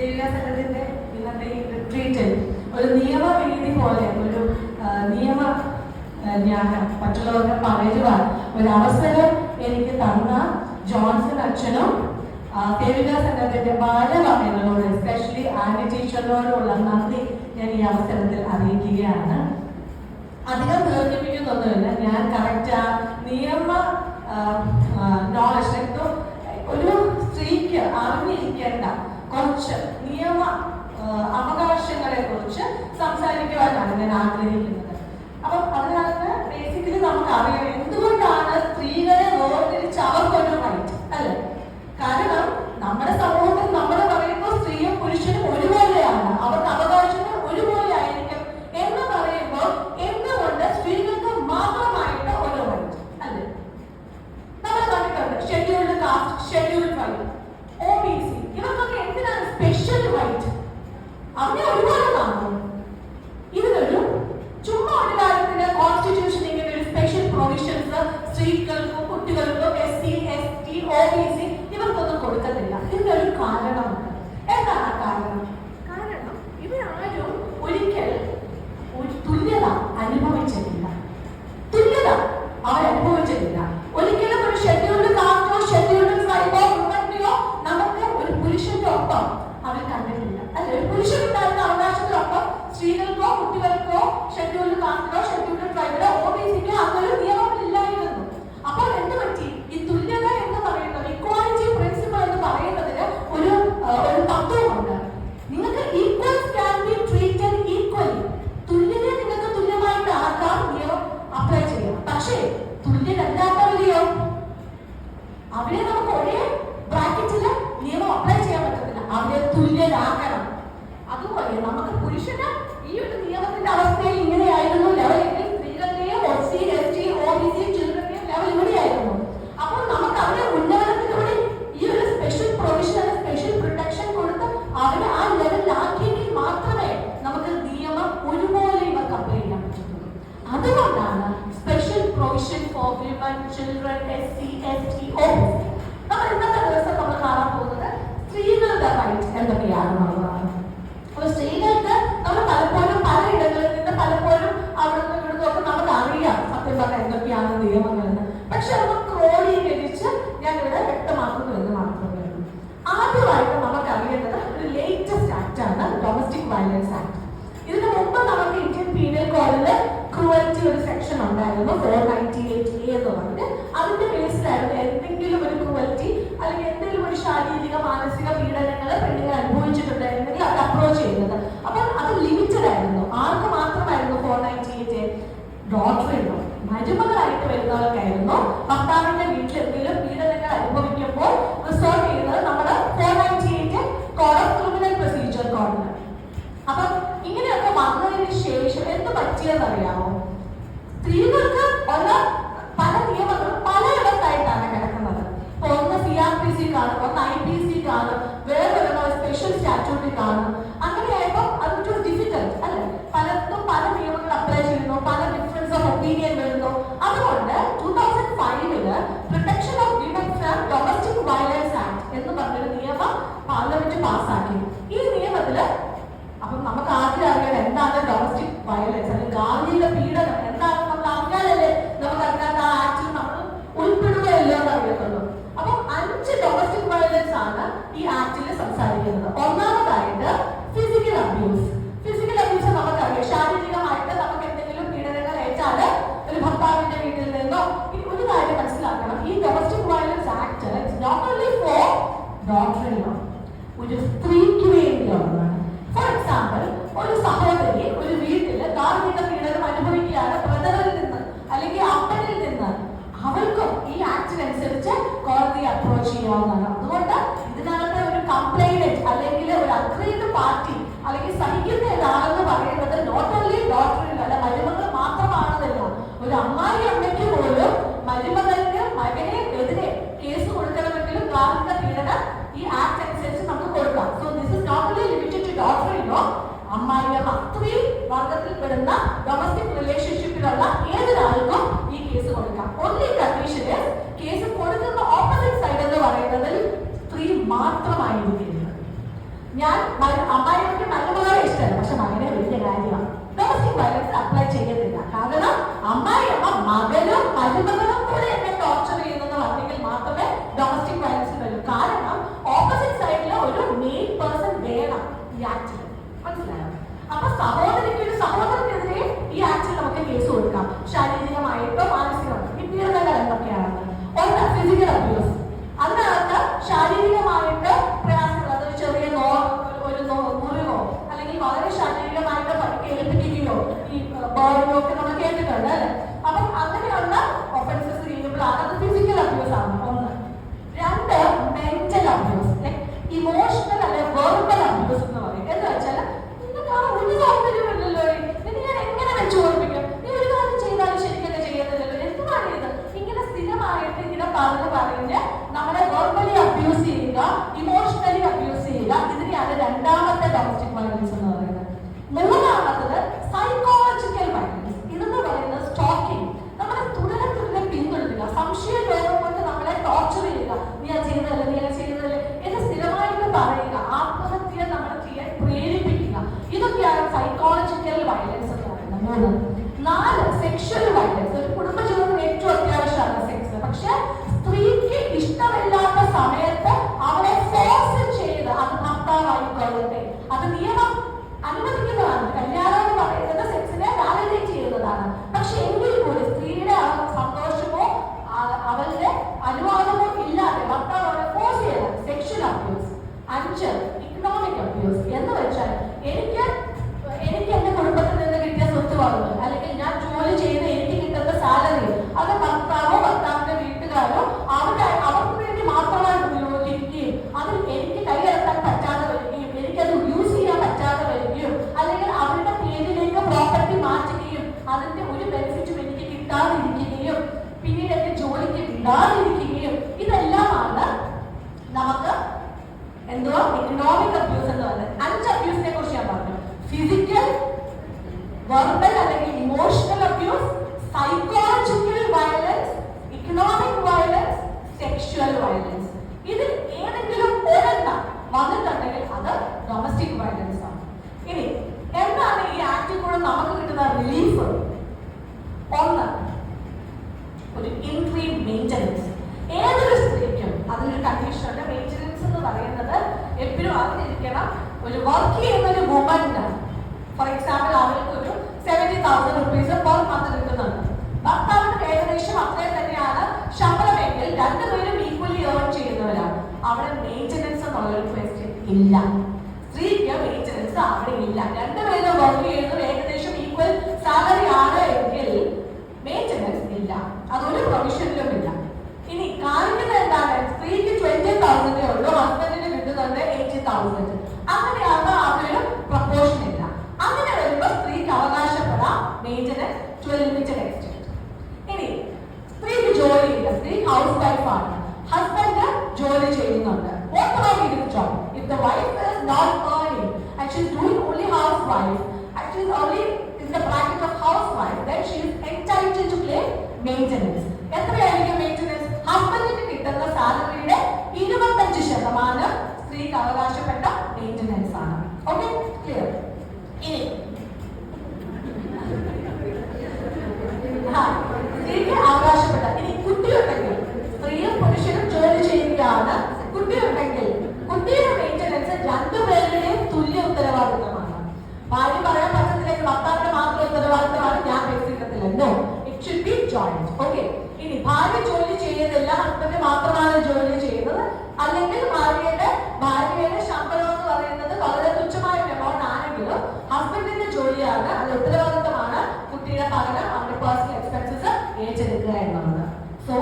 ദേവിക സംഘത്തിന്റെ ഇന്നത്തെ ഈ റിട്രീറ്റിൽ ഒരു നിയമവേദി പോലെ ഒരു നിയമ ജ്ഞാനം മറ്റുള്ളവർക്ക് പറയുവാൻ ഒരു അവസരം എനിക്ക് തന്ന ജോൺസൺ അച്ഛനും ദേവിക സംഘത്തിന്റെ ഭാരവാഹികളോട് എസ്പെഷ്യലി ആന്റി ടീച്ചറിനോടുള്ള നന്ദി ഞാൻ ഈ അവസരത്തിൽ അറിയിക്കുകയാണ്. അധികം ദീർഘിപ്പിക്കുന്നൊന്നുമില്ല. ഞാൻ കറക്റ്റ് ആ നിയമ നോളജ് ഒരു സ്ത്രീക്ക് അറിഞ്ഞിരിക്കേണ്ട കുറച്ച് നിയമ അവകാശങ്ങളെ കുറിച്ച് സംസാരിക്കുവാനാണ് ഞാൻ ആഗ്രഹിക്കുന്നത്. അപ്പം അതിനകത്ത് ബേസിക്കലി നമുക്ക് അറിയാം എന്തുകൊണ്ടാണ് സ്ത്രീകളെ വേർതിരിച്ച് അവർക്കൊരു റൈറ്റ് അല്ലെ. കാരണം നമ്മുടെ സമൂഹത്തിൽ നമ്മൾ പറയുമ്പോൾ സ്ത്രീയും പുരുഷനും ഒരുപോലെയാണ്, അവർക്ക് അവകാശങ്ങൾ ഒരുപോലെ ആയിരിക്കും എന്ന് പറയുമ്പോൾ എന്തുകൊണ്ട് സ്ത്രീകൾക്ക് മാത്രമായിട്ട് ഒരു റൈറ്റ് അല്ലെ. നമ്മൾ കണ്ടിട്ടുണ്ട് scheduled caste, scheduled tribe, OBC ഇവർക്കൊക്കെ എന്തിനാണ് സ്പെഷ്യൽ റൈറ്റ്? അങ്ങനെ ഒരുപോലെ കാണുന്നു. ഇതിനൊരു ചുമ്മാ ഒരു കാര്യത്തിന് കോൺസ്റ്റിറ്റ്യൂഷൻ ഇങ്ങനെ ഒരു സ്പെഷ്യൽ പ്രൊവിഷൻസ് സ്ത്രീകൾക്കും കുട്ടികൾക്കും SC, ST, OBC ഇവർക്കൊന്നും കൊടുക്കത്തില്ല. ഇതിനൊരു കാരണമുണ്ട്. എന്താണ് ആ കാരണം? കാരണം ഇവരാരും ഒരിക്കൽ ഒരു തുല്യത അനുഭവിച്ചിട്ടില്ല. തുല്യത അവരനുഭവിച്ചിട്ടില്ല. ഒരിക്കലും ഒരു ഷെഡ്യൂൾഡ് കാസ്റ്റോ ഷെഡ്യൂൾഡ് ട്രൈബോ ഉണ്ടെങ്കിലോ നമുക്ക് ഒരു പുരുഷന്റെ ഒപ്പം അവർ കണ്ടിട്ടില്ല അല്ലെ. ഒരു പുരുഷനുണ്ടായിരുന്ന അവകാശത്തിനൊപ്പം സ്ത്രീകൾക്കോ കുട്ടികൾക്കോ ഷെഡ്യൂൾഡ് കാസ്റ്റിലോ ഷെഡ്യൂൾഡ് ട്രൈബിലോ OBCക്കോ അതൊരു നിയമമില്ലായിരുന്നു. അപ്പോൾ എന്ത് പറ്റി? ഈ തുല്യത എന്ന് പറയുന്നത്, ഇക്വാലിറ്റി പ്രിൻസിപ്പിൾ എന്ന് പറയുന്നതിന് ഒരു തത്വമുണ്ട്. നിങ്ങൾക്ക് equals can be treated equally. തുല്യതയെ നിങ്ങൾക്ക് തുല്യമായിട്ട് ആക്കാൻ നിയമം അപ്ലൈ ചെയ്യാം. പക്ഷേ തുല്യരല്ലാത്തവരെയോ അവരെ നമുക്ക് ഒരേ ബ്രാക്കറ്റില് നിയമം അപ്ലൈ ചെയ്യാൻ പറ്റത്തില്ല. അവരെ തുല്യരാക്കണം. അതുപോലെ നമുക്ക് പുരുഷന് ഈ ഒരു നിയമത്തിന്റെ അവസ്ഥയിൽ ഇങ്ങനെയായിരുന്നു ലെവലെങ്കിൽ സ്ത്രീകളുടെയും SC, ST, OBC ചിൽഡ്രന്റെയും ലെവൽ ഇവിടെയായിരുന്നു. അപ്പോൾ നമുക്ക് അവരെ ഉന്നമനത്തിലൂടെ ഈ ഒരു സ്പെഷ്യൽ പ്രൊവിഷൻ, സ്പെഷ്യൽ പ്രൊട്ടക്ഷൻ കൊടുത്ത് അവരെ ആ ലെവലിലാക്കിയെങ്കിൽ മാത്രമേ നമുക്ക് നിയമം ഒരുപോലെ ഇവർക്ക് അപ്ലൈ ചെയ്യാൻ പറ്റുള്ളൂ. അതുകൊണ്ടാണ് special provision for women, children, SC, ST, OBC. നമ്മൾ ഇന്നത്തെ ദിവസം നമ്മൾ കാണാൻ പോകുന്നത് സ്ത്രീകളുടെ റൈറ്റ് എന്തൊക്കെയാണെന്നുള്ളതാണ്. അപ്പൊ സ്ത്രീകൾക്ക് നമ്മൾ പലപ്പോഴും പലയിടങ്ങളിൽ നിന്ന് പലപ്പോഴും അവിടുന്ന് ഇവിടുന്ന് ഒക്കെ നമുക്ക് അറിയാം സത്യം പറഞ്ഞാൽ എന്തൊക്കെയാണ് നിയമങ്ങളെന്ന്. പക്ഷെ അത് ക്രോഡീകരിച്ച് ഞാൻ ഇവിടെ വ്യക്തമാക്കുന്നു എന്ന് മാത്രമേ ഉള്ളൂ. ആദ്യമായിട്ട് നമുക്ക് അറിയേണ്ടത് ഒരു ലേറ്റസ്റ്റ് ആക്ട് ആണ് ഡൊമസ്റ്റിക് വയലൻസ് ആക്ട്. ഇതിനു മുമ്പ് നമുക്ക് ഇന്ത്യൻ പീനൽ കോഡില് ക്രൂവൽറ്റി ഒരു സെക്ഷൻ ഉണ്ടായിരുന്നു 498A എന്ന് പറഞ്ഞ്. അതിന്റെ ബേസിലായിരുന്നു എന്തെങ്കിലും ഒരു ക്രൂവൽറ്റി അല്ലെങ്കിൽ എന്തെങ്കിലും ഒരു ശാരീരിക മാനസിക പീഡനങ്ങൾ പെണ്ണുങ്ങൾ അനുഭവിച്ചിട്ടുണ്ടായിരുന്നെങ്കിൽ അത് അപ്രോച്ച് ചെയ്യുന്നത്. അപ്പോൾ അത് ലിമിറ്റഡ് ആയിരുന്നു. ആർക്ക് മാത്രമായിരുന്നു 498A? ഡോക്ടറിനോ മരുമകളായിട്ട് വരുന്നവർക്കായിരുന്നു. ഭർത്താവിന്റെ വീട്ടിൽ എന്തെങ്കിലും പീഡനങ്ങൾ അനുഭവിക്കുമ്പോൾ റിസോർട്ട് ചെയ്യുന്നത് നമ്മുടെ 498 കോഡ് ഓഫ് ക്രിമിനൽ പ്രൊസീജിയർ കോഡിന്. അപ്പൊ ഇങ്ങനെയൊക്കെ വന്നതിന് ശേഷം എന്ത് പറ്റിയെന്നറിയാമോ? സ്ത്രീകൾക്ക് പല നിയമങ്ങളും പലയിടത്തായിട്ടാണ് കിടക്കുന്നത്. ഒന്ന് CRPC കാണും, ഒന്ന് IPC കാണും, വേറൊരു സ്പെഷ്യൽ സ്റ്റാറ്റ്യൂട്ടിൽ കാണും. അങ്ങനെയായപ്പോൾ അതൊരു ഡിഫിക്കൽട്ട് അല്ലെ. പലർക്കും പല നിയമങ്ങൾ അപ്ലൈ ചെയ്യുന്നു, പല ഡിഫറൻസ് ഓഫ് ഒപ്പീനിയൻ വരുന്നു. അതുകൊണ്ട് 2005 protection of women from domestic violence act എന്ന് പറഞ്ഞൊരു നിയമം പാർലമെന്റ് പാസ്സാക്കി. ഈ നിയമത്തില് അപ്പം നമുക്ക് ആദ്യം അറിയാം എന്താണ് ഡൊമസ്റ്റിക് വയലൻസ് അല്ലെങ്കിൽ ഗാർഹിക പീഡനം എന്താണെന്ന് നമ്മൾ അറിഞ്ഞാലല്ലേ നമുക്ക് അതിനകത്ത് ആ ആക്ടിൽ നമ്മൾ ഉൾപ്പെടുകയല്ലോ എന്ന് അറിയത്തുള്ളൂ. അപ്പം 5 ഡൊമസ്റ്റിക് വയലൻസ് ആണ് ഈ ആക്ടിൽ സംസാരിക്കുന്നത്. ഒന്നാമതായിട്ട് ഫിസിക്കൽ അബ്യൂസ്. ഫിസിക്കൽ അബ്യൂസ് നമുക്കറിയാം, ശാരീരികമായിട്ട് നമുക്ക് എന്തെങ്കിലും പീഡനങ്ങൾ ഏറ്റാല് ഒരു ഭർത്താവിന്റെ വീട്ടിൽ നിന്നോ. ഒരു കാര്യം മനസ്സിലാക്കണം, ഈ domestic violence act not only for ഡോക്ടറിനോ, ഒരു സ്ത്രീക്ക് വേണ്ടിയുള്ളതാണ്. ഫോർ എക്സാമ്പിൾ, ഒരു സഹോദരി ഒരു വീട്ടില് ഗാർഹിക പീഡനം അനുഭവിക്കുകയാണ് ബ്രദറിൽ നിന്ന് അല്ലെങ്കിൽ അപ്പനിൽ നിന്ന്. അവൾക്കും ഈ ആക്ടിനനുസരിച്ച് കോടതിയെ അപ്രോച്ച് ചെയ്യാവുന്നതാണ്. അതുകൊണ്ട് ഇതിനകത്ത് ഒരു കംപ്ലൈനന്റ് അല്ലെങ്കിൽ ഒരു അഗ്രീഡ് പാർട്ടി അല്ലെങ്കിൽ സഹിക്കുന്ന ഒരാളെന്ന് പറയുന്നത് നോട്ട് ഓൺലി ഡോക്ടറിൽ അല്ല മരുമകൾ മാത്രമാണെന്നില്ല. ഒരു അമ്മായി അമ്മയ്ക്ക് പോലും മരുമകൾക്ക് മകനെ എതിരെ കേസ് കൊടുക്കണമെങ്കിലും ഗാർഹിക പീഡനം ഈ ആക്ട് അനുസരിച്ച് നമുക്ക് കൊടുക്കാം. So this is not only limited to ഡോക്ടറിനോ, അമ്മായിയമ്മ അത്രയും വർഗത്തിൽപ്പെടുന്ന ഡൊമസ്റ്റിക് റിലേഷൻഷിപ്പിലുള്ള ഏതൊരാൾക്കും ഈ കേസ് കൊടുക്കാം. ഓൺലി കണ്ടീഷൻ കേസ് കൊടുക്കുന്ന ഓപ്പോസിറ്റ് സൈഡ് എന്ന് പറയുന്നതിൽ സ്ത്രീ മാത്രമായിരിക്കരുത്. ഞാൻ അമ്മായിക്ക് മരുമകളെ ഇഷ്ടമല്ല, പക്ഷെ മകനെ വലിയ കാര്യമാണ്. ഡൊമസ്റ്റിക് വയലൻസ് അപ്ലൈ ചെയ്യത്തില്ല. കാരണം അമ്മായിയമ്മ മകനും മരുമകളും കൂടെ എന്നെ ടോർച്ചർ ചെയ്യുന്നെന്ന് പറഞ്ഞെങ്കിൽ മാത്രമേ ഡൊമസ്റ്റിക് വയലൻസ് വരൂ. കാരണം ഓപ്പോസിറ്റ് സൈഡിൽ ഒരു മെയിൻ പേഴ്സൺ വേണം ഈ ആക്ടിൽ. മനസ്സിലായോ? അപ്പൊ സഹോദരനെതിരെ ഈ ആക്ടിൽ നമുക്ക് കേസ് കൊടുക്കാം. ശാരീരികമായിട്ടോ മാനസികമായിട്ടോ. ഈ പീഡനങ്ങൾ എന്തൊക്കെയാണെന്ന് ഒന്ന് ഫിസിക്കൽ അബ്യൂസ്. അതിനകത്ത് ശാരീരികമായിട്ട് പ്രയാസങ്ങൾ, അതൊരു ചെറിയ മുറിവോ അല്ലെങ്കിൽ വളരെ ശാരീരികമായിട്ട് പരിക്കേൽപ്പിക്കുകയോ ഈ ബോർഡിലോ ഒക്കെ നമ്മൾ കേട്ടിട്ടുണ്ട് അല്ലെ. അപ്പം അങ്ങനെയുള്ള ഒഫൻസസ് ചെയ്യുമ്പോഴാണ് അത് ഫിസിക്കൽ അബ്യൂസ് ആണ് ഒന്ന്. രണ്ട് മെന്റൽ അബ്യൂസ്, ലൈക് ഇമോഷണൽ അല്ലെ വെർബൽ അബ്യൂസ് എന്ന് പറയും. എന്ന് വെച്ചാൽ നിങ്ങൾക്ക് ആ ഒരു താല്പര്യമില്ലല്ലോ, ഇത് ഞാൻ എങ്ങനെ വെച്ച് ഓർമ്മിക്കും, നീ ഒരു കാര്യം ചെയ്താലും ശരിക്കൊക്കെ ചെയ്യുന്നില്ലല്ലോ, എന്താണ് ഇത്, ഇങ്ങനെ സ്ഥിരമായിട്ട് ഇങ്ങനെ പറഞ്ഞ് നമ്മളെ വെർബലി അബ്യൂസ് ചെയ്യുക, ഇമോഷണലി അബ്യൂസ് ചെയ്യുക. ഇതിനെയാണ് രണ്ടാമത്തെ ഡൊമസ്റ്റിക് വയലൻസ് എന്ന് പറയുന്നത്. മൂന്നാമത്തത് സൈക്കോളജിക്കൽ വയലൻസ്. ഇതെന്ന് പറയുന്നത് സ്റ്റോക്കിംഗ്. നമ്മളെ തുടരെ പിന്തുടരുക, സംശയ രോഗം കൊണ്ട് നമ്മളെ ടോർച്ചർ ചെയ്യുക, നീ അത് ചെയ്തതല്ലേ, നീ അത് ചെയ്തതല്ലേ എന്ന് സ്ഥിരമായിട്ട് പറയുക, ആത്മഹത്യ നമ്മളെ ചെയ്യാൻ പ്രേരിപ്പിക്കുക. ഇതൊക്കെയാണ് സൈക്കോളജിക്കൽ വയലൻസ് എന്ന് പറയുന്നത്. മൂന്ന്. നാല് സെക്ഷൽ വയലൻസ്. ഒരു കുടുംബജീവിതത്തിന് ഏറ്റവും അത്യാവശ്യമാണ് സെക്സ്. പക്ഷെ സ്ത്രീക്ക് ഇഷ്ടമില്ലാത്ത സമയത്ത് അവളെ ഫോഴ്സ് ചെയ്ത്, അത് ഭർത്താവായിക്കൊള്ളട്ടെ, അത് നിയമം അനുവദിക്കുന്നതാണ്. കല്യാണം എന്ന് പറയുന്നത് സെക്സിനെ വാലിഡേറ്റ് ചെയ്യുന്നതാണ്. പക്ഷെ എങ്കിൽ കൂടി സ്ത്രീയുടെ സന്തോഷമോ അവരുടെ അനുവാദമോ ഇല്ലാതെ ഭർത്താവ് അവളെ ഫോഴ്സ് ചെയ്യണം. Sexual abuse. 5. ഇക്കണോമിക് അബ്യൂസ് എന്ന് വെച്ചാൽ എനിക്ക് എന്റെ കുടുംബത്തിൽ നിന്ന് കിട്ടിയ സ്വത്ത് വാങ്ങുന്നത്, അല്ലെങ്കിൽ ഞാൻ ജോലി ചെയ്ത് എനിക്ക് കിട്ടുന്ന സാലറി അത് ഭർത്താവോ ഭർത്താവിന്റെ വീട്ടുകാരോ അവർക്ക് വേണ്ടി മാത്രമായി ഉപയോഗിക്കുകയും അതിൽ എനിക്ക് കൈയടക്കാൻ പറ്റാതെ വരികയും എനിക്കത് യൂസ് ചെയ്യാൻ പറ്റാതെ വരികയും അല്ലെങ്കിൽ അവരുടെ പേരിലേക്ക് പ്രോപ്പർട്ടി മാറ്റുകയും അതിന്റെ ഒരു ബെനിഫിറ്റും എനിക്ക് കിട്ടാതിരിക്കുകയും പിന്നീട് എന്റെ ജോലിക്ക് വിടാതിരിക്കുകയും ഇതെല്ലാമാണ് നമുക്ക് എന്തുവാ ഇക്കണോമിക് അബ്യൂസ് എന്ന് പറയുന്നത്. 5 അബ്യൂസിനെ കുറിച്ച് ഞാൻ പറഞ്ഞു. ഫിസിക്കൽ, വെർബൽ അല്ലെങ്കിൽ emotional abuse, psychological violence, economic violence, sexual violence. ഇതിൽ ഏതെങ്കിലും ഒരെണ്ണം വന്നിട്ടുണ്ടെങ്കിൽ അത് ഡൊമസ്റ്റിക് വയലൻസ് ആണ്. ഇനി എന്താണ് ഈ ആക്ടിൽ കൂടെ നമുക്ക് കിട്ടുന്ന റിലീഫ്? ഒന്ന്, ഒരു ഇൻട്രീം മെയിൻ്റനൻസ്. ഏതൊരു സ്ത്രീക്കും അതിനൊരു കണ്ടീഷനുണ്ട്. മെയിൻ്റനൻസ് എന്ന് പറയുന്നത് എപ്പോഴും അറിഞ്ഞിരിക്കണം. ഒരു വർക്ക് ചെയ്യുന്ന ഒരു വുമന്, ഫോർ എക്സാമ്പിൾ, അവർക്ക് ഒരു 70,000 rupees പെർ മന്ത് കിട്ടുന്നുണ്ട്. ഭർത്താവിന് ഏകദേശം അത്രയും തന്നെയാണ് ശമ്പളമെങ്കിൽ രണ്ടുപേരും ഈക്വലി ഏൺ ചെയ്യുന്നവരാണ്. അവിടെ മെയിൻ്റനൻസ് എന്നുള്ളൊരു ക്വസ്റ്റ്യൻ ഇല്ല. സ്ത്രീക്ക് മെയിൻ്റനൻസ് അവിടെ ഇല്ല. രണ്ടുപേരും വർക്ക് ചെയ്യുന്നത് ഏകദേശം ഈക്വൽ സാലറി ആണ് എങ്കിൽ മെയിൻ്റനൻസ് ഇല്ല. അതൊരു പ്രൊവിഷനിലും ഇല്ല. ഇനി കാണിക്കുന്നത് എന്താണ്? സ്ത്രീക്ക് 20,000 ഉള്ളൂ, ഹസ്ബൻഡിന് കിട്ടുന്നുണ്ട് 80,000. അങ്ങനെയാകുമ്പോൾ അവരൊരു പ്രപ്പോർഷൻ ഇല്ല. അങ്ങനെ വരുമ്പോൾ സ്ത്രീക്ക് അവകാശപ്പെടാം maintenance to a limited extent. ഇനി സ്ത്രീക്ക് ജോലിയില്ല, സ്ത്രീ ഹൗസ് വൈഫ് ആണ്, ഹസ്ബൻഡ് ജോലി ചെയ്യുന്നുണ്ട്. What about his job? If the wife is not earning and she is doing only housewife and she is only in the bracket of housewife, then she is entitled to claim maintenance. എത്രയായിരിക്കും maintenance? ഹസ്ബൻഡിന് കിട്ടുന്ന സാലറിയുടെ 25% സ്ത്രീക്ക് അവകാശപ്പെട്ട maintenance ആണ്. Okay, clear? ഇനി സ്ത്രീക്ക് അവകാശപ്പെട്ട, ഇനി കുട്ടിയുണ്ടെങ്കിൽ, സ്ത്രീയും പുരുഷനും ജോലി ചെയ്യുകയാണ്, കുട്ടിയുണ്ടെങ്കിൽ കുട്ടിയുടെ മെയിൻ്റനൻസ് രണ്ടുപേരുടെയും തുല്യ ഉത്തരവാദിത്തമാണ്. ഭാര്യ പറയാൻ പറ്റത്തില്ലെങ്കിൽ ഭർത്താവിന്റെ മാത്രം ഉത്തരവാദിത്തമാണ്, ഞാൻ പൈസ കിട്ടത്തില്ല. No, it should be joint. Okay. ഇനി ഭാര്യ ജോലി ചെയ്യുന്നില്ല, ഹസ്ബൻഡ് മാത്രമാണ് ജോലി ചെയ്യുന്നത്, അല്ലെങ്കിൽ ഭാര്യയുടെ ശമ്പളം എന്ന് പറയുന്നത് വളരെ തുച്ഛമായ എമൗണ്ട് ആണെങ്കിലും ഹസ്ബൻഡിന്റെ ജോലിയാണ്, അത് ഉത്തരവാദിത്തമാണ് കുട്ടിയുടെ പഠനം, അവരുടെ പേഴ്സണൽ എക്സ്പെൻസസ് ഏറ്റെടുക്കുക എന്നുള്ളത്. സോ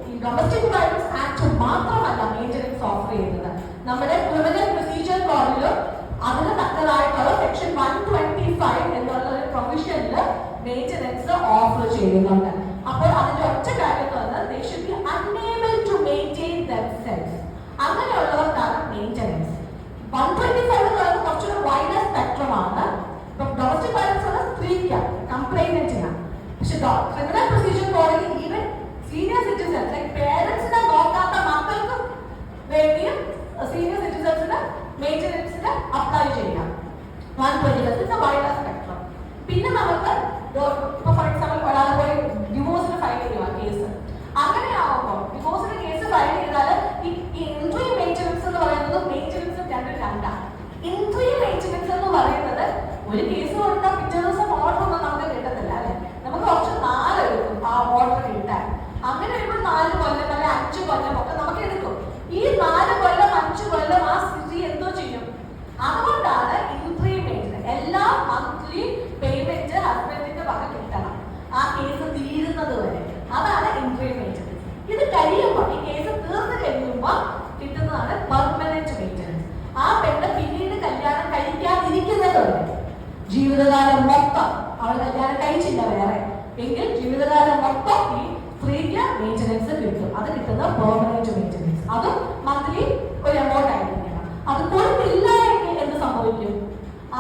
ഈ ഡൊമസ്റ്റിക് വയലൻസ് ആക്ട് മാത്രമല്ല മെയിൻ്റനൻസ് ഓഫർ ചെയ്യുന്നത്. നമ്മുടെ ക്രിമിനൽ പ്രൊസീജിയർ കോഡിലും അതിന് തക്കതായിട്ടുള്ള സെക്ഷൻ 125 എന്നുള്ള ഒരു പ്രൊവിഷനിൽ മെയിൻ്റനൻസ് ഓഫർ ചെയ്യുന്നുണ്ട്. അപ്പോൾ അതിന്റെ ഒറ്റ കാര്യം they should be unable to maintain themselves. അങ്ങനെയുള്ളവർക്കാണ് മെയിൻ്റനൻസ്. 125 എന്ന് പറയുന്നത് കുറച്ചൊരു വൈഡർ സ്പെക്ട്രം ആണ്. ഡൊമസ്റ്റിക് വയലൻസ് ആണ് സ്ത്രീക്ക്, കംപ്ലൈനന്റിനാണ്. പക്ഷെ ക്രിമിനൽ പ്രൊസീജിയർ കോഡിൽ ഈവൻ സീനിയർ സിറ്റിസൺസ്, ലൈക് പേരൻസിനെ നോക്കാത്ത മക്കൾക്ക് വേണ്ടിയും സീനിയർ സിറ്റിസൺസിന് മെയിൻ്റനൻസിന് അപ്ലൈ ചെയ്യാം. 120 days is a wider spectrum. പിന്നെ നമുക്ക് ഇപ്പോൾ ഫോർ എക്സാമ്പിൾ ഒരാൾ പോയി ഡിവോഴ്സിന് ഫയൽ ചെയ്യുക കേസ്, അങ്ങനെയാവുമ്പോൾ ഡിവോഴ്സിന് കേസ് ഫയൽ ചെയ്താൽ ഈ ഇൻട്രീം മെയിൻ്റനൻസ് എന്ന് പറയുന്നത് മെയിൻ്റനൻസും രണ്ടാണ്. ഇൻട്രീം മെയിൻ്റനൻസ് എന്ന് പറയുന്നത് ഒരു കേസ് കൊടുത്താൽ പിറ്റേ ദിവസം ഓർഡർ ഒന്നും നമുക്ക് കിട്ടത്തില്ല അല്ലെ, നമുക്ക് കുറച്ച് നാളെടുക്കും ആ ഓർഡർ കിട്ടാൻ. അങ്ങനെ വരുമ്പോൾ 4 കൊല്ലം അല്ലെ 5 കൊല്ലം ഒക്കെ നമുക്ക് എടുക്കും. ഈ 4 കൊല്ലം 5 കൊല്ലം ആ സ്ഥിതി എന്തോ ചെയ്യും. അതുകൊണ്ടാണ് ഇൻട്രീം മെയിൻ്റനൻസ്. എല്ലാ മന്ത്ലി പേയ്മെന്റ് ഹസ്ബൻഡിന്റെ വക കിട്ടണം ആ കേസ് തീരുന്നത് വരെ. അതാണ് ഇൻട്രീം മെയിൻ്റനൻസ്. ഇത് കഴിയുമ്പോൾ ഈ കേസ് തീർന്നു കഴിയുമ്പോൾ കിട്ടുന്നതാണ് പെർമനന്റ് മെയിൻ്റനൻസ്. ആ പെണ്ണ് പിന്നീട് കല്യാണം കഴിക്കാതിരിക്കുന്നത് വരെ, ജീവിതകാലം മൊത്തം അവൾ കല്യാണം കഴിച്ചില്ല വേറെ എങ്കിൽ ജീവിതകാലം മൊത്തം ഈ സ്ത്രീക്ക് മെയിൻ്റനൻസ് കിട്ടും. അത് കിട്ടുന്ന പെർമനന്റ് മെയിൻ്റനൻസ്. അതും മന്ത്ലി ഒരു എമൗണ്ട് ആയിരിക്കണം. അത് കൊടുത്തില്ല എങ്കിൽ എന്ത് സംഭവിക്കും?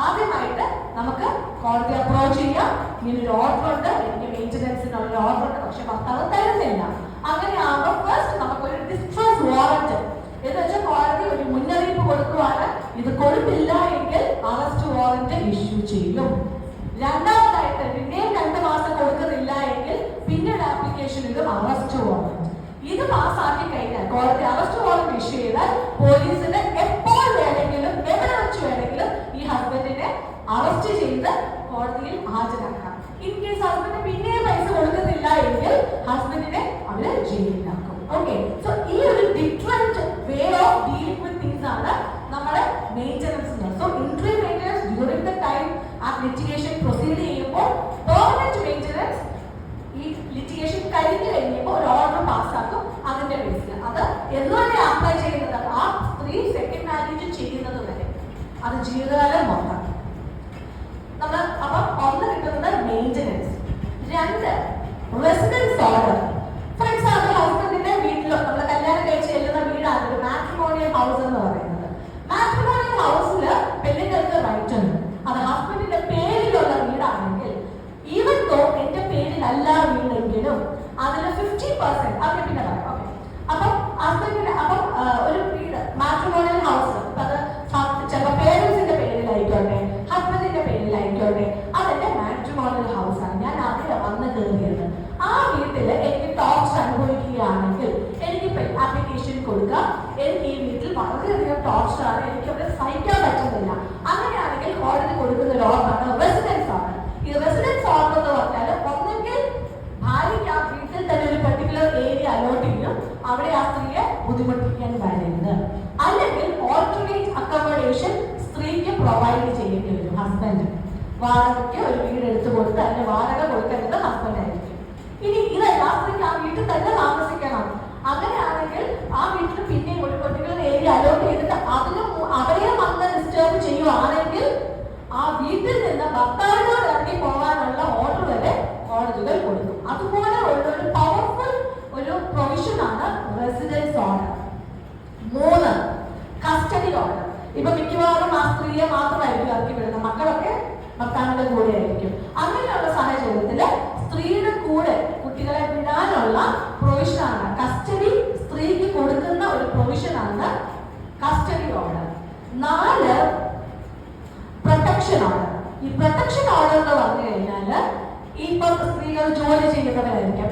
ആദ്യമായിട്ട് നമുക്ക് കോടതി അപ്രോച്ച് ചെയ്യാം, ഇങ്ങനൊരു ഓർഡർ ഉണ്ട്, എനിക്ക് മെയിൻ്റനൻസിനുള്ള ഓർഡർ ഉണ്ട്, പക്ഷെ ഭർത്താവ് തരുന്നില്ല. അങ്ങനെയാകുമ്പോൾ ഫസ്റ്റ് നമുക്കൊരു ഡിസ്ട്രസ് വാറന്റ് എന്ന് വെച്ചാൽ കോടതി ഒരു മുന്നറിയിപ്പ് കൊടുക്കുവാണ്, ഇത് കൊടുത്തില്ല എങ്കിൽ അറസ്റ്റ് വാറന്റ് ഇഷ്യൂ ചെയ്യും. രണ്ടാമതായിട്ട് പിന്നെയും 2 മാസം കൊടുക്കുന്നില്ല എങ്കിൽ പിന്നീട് ആപ്ലിക്കേഷൻ ഇടും അറസ്റ്റ് വാറന്റ്. ഇത് പാസ്സാക്കി കഴിഞ്ഞാൽ കോടതി അറസ്റ്റ് വാറന്റ് ഇഷ്യൂ ചെയ്താൽ പോലീസിന് എപ്പോൾ വേണമെങ്കിലും എവിടെ വെച്ച് വേണമെങ്കിലും ഈ ഹസ്ബൻഡിനെ അറസ്റ്റ് ചെയ്ത് കോടതിയിൽ ഹാജരാക്കാം. ഇൻ കേസ് ഹസ്ബൻഡ് പിന്നെയും പൈസ കൊടുക്കുന്നില്ല എങ്കിൽ ഹസ്ബൻഡിനെ അവര് ജയിലിലാക്കും. ഓക്കെ, സോ ഈ ഒരു different way of dealing with things ആണ് നമ്മുടെ maintenance. So interim maintenance during the time ആ ലിറ്റിഗേഷൻ പ്രൊസീഡ് ചെയ്യുമ്പോൾ, പെർമനന്റ് മെയിൻ്റനൻസ് ഈ ലിറ്റിഗേഷൻ കഴിഞ്ഞു കഴിയുമ്പോൾ ഒരു ഓർഡർ പാസ്സാക്കും അതിന്റെ ബേസിൽ. അത് എന്തുവരെ അപ്ലൈ ചെയ്യുന്നത്? ആ സ്ത്രീ സെക്കൻഡ് മാരേജ് ചെയ്യുന്നത് വരെ, അത് ജീവിതകാലം മൊത്തം. നമ്മൾ അപ്പം ഒന്ന് കിട്ടുന്നത് maintenance. 2 residence order. For example ഹസ്ബൻഡിന്റെ വീട്ടിലോ നമ്മൾ കല്യാണം കഴിച്ച് ചെല്ലുന്ന വീടാണ് ഒരു മാട്രിമോണിയൽ ഹൗസ് എന്ന് പറയുന്നത്. മാട്രിമോണിയൽ ഹൗസിൽ പെണ്ണുങ്ങൾക്ക് റൈറ്റ് ഉണ്ട്. അത് ഹസ്ബൻഡിന്റെ പേരിലുള്ള വീടാണെങ്കിൽ, ഈവൻ ദോ എന്റെ പേരിലല്ല വീടെങ്കിലും അതിൽ 50% അതിന് പിന്നെ പറയാം. ഓക്കെ, അപ്പം ഹസ്ബൻഡിന്റെ ഒരു വീട് മാട്രിമോണിയൽ ഹൗസ്, അത് ചിലപ്പോൾ പേരൻസിന്റെ പേരിലായിക്കോട്ടെ ഹസ്ബൻഡിന്റെ പേരിലായിക്കോട്ടെ, അതെന്റെ മാട്രിമോണിയൽ ഹൗസ് ആണ്. ഞാൻ അതിൽ വന്ന് കയറിയത്. ആ വീട്ടിൽ എനിക്ക് ടോർച്ചർ അനുഭവിക്കുകയാണെങ്കിൽ എനിക്ക് ആപ്ലിക്കേഷൻ കൊടുക്കാം. എനിക്ക് ഈ വീട്ടിൽ വളരെയധികം ടോർച്ചർ ആണ്, എനിക്ക് അവിടെ സഹിക്കാൻ പറ്റുന്നില്ല. അങ്ങനെയാണെങ്കിൽ കോടതി കൊടുക്കുന്ന ഒരു ഓർഡറാണ് റെസിഡൻസ് ഓർഡർ. ഈ റെസിഡൻസ് ഓർഡർ എന്ന് പറഞ്ഞാൽ ഒന്നെങ്കിൽ ഭാര്യയ്ക്ക് ആ വീട്ടിൽ തന്നെ ഒരു പെർട്ടിക്കുലർ ഏരിയ അലോട്ട് ചെയ്യും, അവിടെ ആ സ്ത്രീയെ ബുദ്ധിമുട്ടിക്കാൻ വരരുത്. അല്ലെങ്കിൽ ഓൾട്ടർനേറ്റ് അക്കോമഡേഷൻ സ്ത്രീക്ക് പ്രൊവൈഡ് ചെയ്യേണ്ടി വരും ഹസ്ബൻഡ്. വാടകയ്ക്ക് ഒരു വീട് എടുത്തു കൊടുത്ത് അതിന്റെ വാടക കൊടുക്കേണ്ടത് ഹസ്ബൻഡ് ആയിരിക്കും. ഇനി ഇതല്ല, സ്ത്രീക്ക് ആ വീട്ടിൽ തന്നെ താമസിക്കണം. അങ്ങനെയാണെങ്കിൽ ആ വീട്ടിൽ പിന്നെ ഒരു പെർട്ടിക്കുലർ ഏരിയ അലോട്ട് ചെയ്തിട്ട് അവരെ വന്ന് ഡിസ്റ്റർബ് ചെയ്യുവാണെങ്കിൽ ആ വീട്ടിൽ നിന്ന് ഭർത്താവിനോട് ഇറങ്ങി പോകാനുള്ള ഓർഡർ വരെ കോടതികൾ കൊടുക്കും. അതുപോലെ ഉള്ള ഒരു പവർഫുൾ ഒരു പ്രൊവിഷൻ ആണ് റെസിഡൻസ് ഓർഡർ. 3 custody order. ഇപ്പൊ മിക്കവാറും ആ സ്ത്രീയെ മാത്രമായിരിക്കും ഇറക്കി വിടുന്നത്, മക്കളൊക്കെ ഭർത്താവിന്റെ കൂടെ ആയിരിക്കും. അങ്ങനെയുള്ള സാഹചര്യത്തിൽ സ്ത്രീയുടെ കൂടെ കുട്ടികളെ വിടാനുള്ള പ്രൊവിഷനാണ് കസ്റ്റഡി. സ്ത്രീക്ക് കൊടുക്കുന്ന ഒരു പ്രൊവിഷനാണ് കസ്റ്റഡി ഓർഡർ. 4 protection order. ഈ പ്രൊട്ടക്ഷൻ ഓർഡർ എന്ന് പറഞ്ഞു കഴിഞ്ഞാല് ഇപ്പൊ സ്ത്രീകൾ ജോലി ചെയ്യുന്നവരായിരിക്കാം,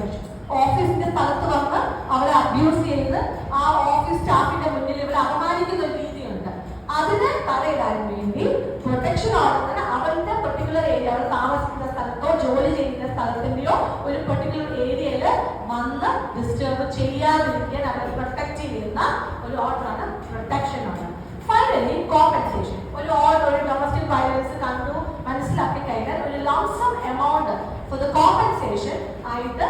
ഓഫീസിന്റെ സ്ഥലത്ത് വന്ന് അവരെ അബ്യൂസ് ചെയ്ത് ആ ഓഫീസ് സ്റ്റാഫിന്റെ മുന്നിൽ ഇവർ അപമാനിക്കുന്ന ഒരു രീതിയുണ്ട്. അതിനെ തടയിടാൻ വേണ്ടി പ്രൊട്ടക്ഷൻ ഓർഡറിന് അവരുടെ പെർട്ടിക്കുലർ ഏരിയ, അവർ താമസിക്കുന്ന സ്ഥലത്തോ ജോലി ചെയ്യുന്ന സ്ഥലത്തിന്റെയോ ഒരു പെർട്ടിക്കുലർ ഏരിയയിൽ വന്ന് ഡിസ്റ്റർബ് ചെയ്യാതിരിക്കാൻ അവരെ പ്രൊട്ടക്ട് ചെയ്യുന്ന ഒരു ഓർഡറാണ് പ്രൊട്ടക്ഷൻ ഓർഡർ. Finally compensation. ഒരു ഓർഡർ, ഒരു ഡൊമസ്റ്റിക് വയലൻസ് കണ്ടു മനസ്സിലാക്കി കഴിഞ്ഞാൽ ഒരു lump sum amount for the compensation ആയിട്ട്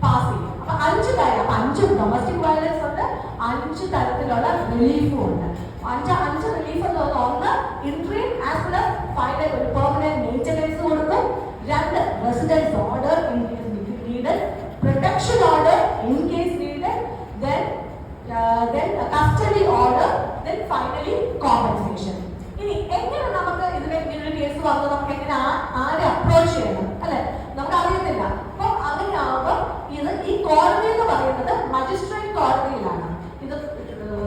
പാസ് ചെയ്യും. അപ്പൊ 5 കാര്യം, 5 ഡൊമസ്റ്റിക് വയലൻസ് ഉണ്ട്, 5 തരത്തിലുള്ള റിലീഫും ഉണ്ട്. 5 റിലീഫ് എന്ന് പറഞ്ഞാൽ 1 interim as well as final ഒരു പെർമനന്റ് മെയിൻ്റനൻസ് കൊടുക്കും. 2 residence order in case needed, protection order in case needed, then custody order, then finally compensation. ഇനി എങ്ങനെ നമുക്ക് ഇതിനെ ഇങ്ങനൊരു കേസ് വന്ന് നമുക്ക് എങ്ങനെ ആരെ അപ്രോച്ച് ചെയ്യണം അല്ലെ, നമുക്ക് അറിയത്തില്ല. അപ്പൊ അങ്ങനെയാവുമ്പോൾ ഈ കോടതി എന്ന് പറയുന്നത് മജിസ്ട്രേറ്റ് കോടതിയിലാണ്. ഇത്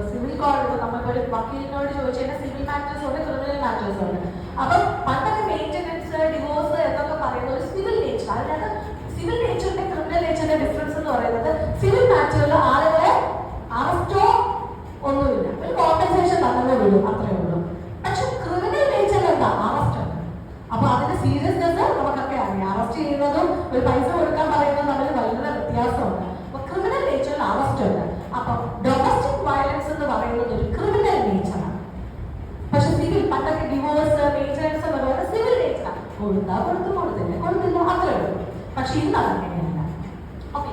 സിവിൽ കോടതി, നമ്മളിപ്പോൾ ഒരു വക്കീലിനോട് ചോദിച്ചു കഴിഞ്ഞാൽ സിവിൽ മാറ്റേഴ്സ് ഉണ്ട്, ക്രിമിനൽ മാറ്റേഴ്സ് ഉണ്ട്. അപ്പൊ പണ്ടൊക്കെ മെയിൻ്റെനൻസ്, ഡിവോഴ്സ് എന്നൊക്കെ പറയുന്ന ഒരു സിവിൽ നേച്ചർ. അതിനകത്ത് സിവിൽ നേച്ചറിന്റെ ക്രിമിനൽ നേച്ചറിന്റെ ഡിഫറൻസ് എന്ന് പറയുന്നത് സിവിൽ മാറ്ററിൽ ആളുകളെ അറസ്റ്റോ ഒന്നുമില്ല, ഒരു കോമ്പൻസേഷൻ തന്നെ വിടും, അത്രേ ഉള്ളൂ. പക്ഷെ ക്രിമിനൽ നേച്ചറിൽ എന്താ അറസ്റ്റ് ഉണ്ട്. അപ്പൊ അതിന്റെ സീരിയസ്നെസ് നമുക്കൊക്കെ അറിയാം. അറസ്റ്റ് ചെയ്യുന്നതും ഒരു പൈസ കൊടുക്കാൻ പറയുന്നതും തമ്മിൽ വളരെ വ്യത്യാസമുണ്ട്. അപ്പൊ ക്രിമിനൽ നേച്ചറിൽ അറസ്റ്റ് ഉണ്ട്. അപ്പൊ ഡൊമസ്റ്റിക് വയലൻസ് എന്ന് പറയുന്നത് ഒരു ക്രിമിനൽ നേച്ചറാണ്. പക്ഷെ സിവിൽ, പണ്ടൊക്കെ ഡിവോഴ്സ്, മെയിൻ്റെനൻസ് എന്ന് പറയുന്നത് സിവിൽ നേച്ചറാണ്. കൊടുത്താ കൊടുത്തില്ല, അത്രേ ഉള്ളൂ. പക്ഷെ ഇന്ന് അതങ്ങനെയല്ല. ഓക്കെ,